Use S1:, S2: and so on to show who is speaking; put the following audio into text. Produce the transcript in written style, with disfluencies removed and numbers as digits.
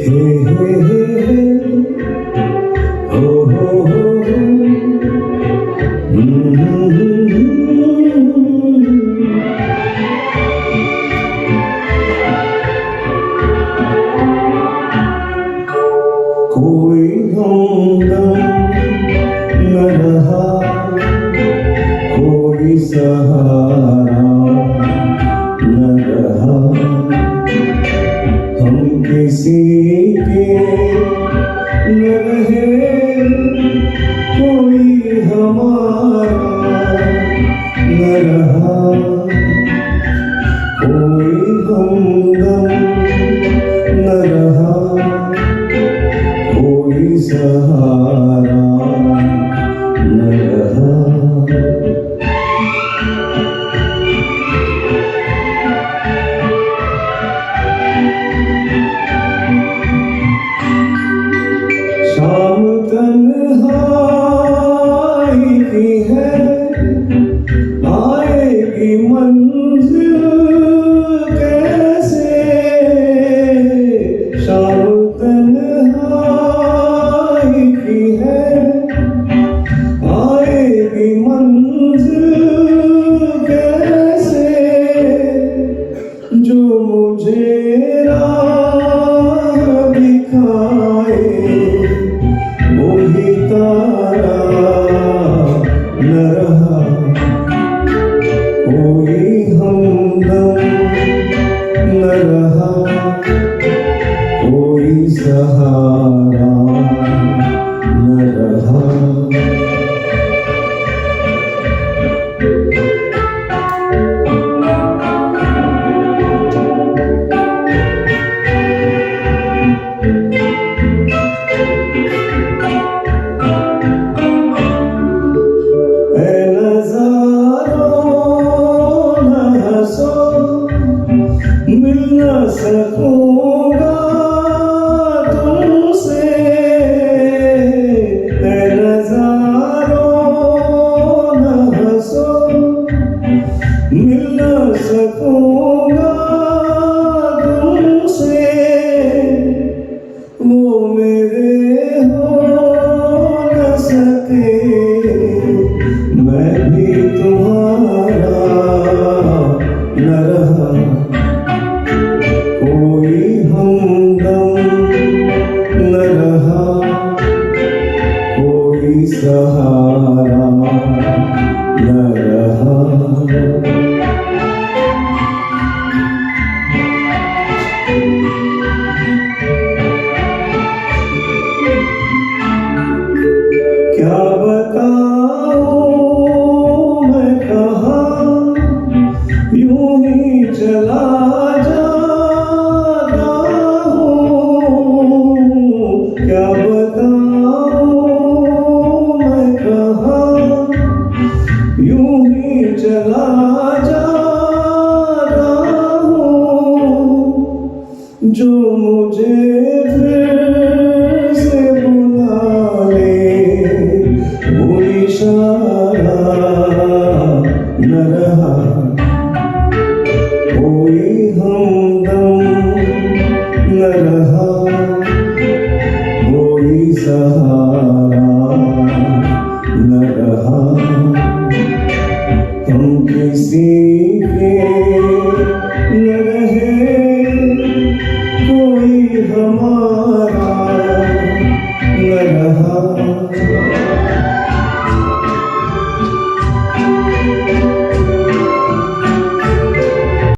S1: कोई हमदम न रहा, कोई सहारा न रहा, हम किसी के न रहे, कोई हमारा न रहा, कोई हमदम न रहा, कोई सहारा न रहा। शाम तन्हाई की है, आएगी मंजिल कैसे, शाम आएगी मंजिल कैसे, जो मुझे राह दिखाए वही तारा न रहा, कोई हमदम न रहा, कोई सहारा न रहा। मिल न सकूंगा तुमसे, नज़ारों न हंसो, मिल न सकूंगा तुमसे, वो मेरे हो न सके, मैं भी तुम्हारा न रहा, कोई हमदम न रहा, कोई सहारा न रहा। क्या बताऊं मैं कहाँ, यूं ही चला जाता हूँ, क्या बताऊं मैं कहाँ, यूं ही चला जाता हूँ, जो मुझे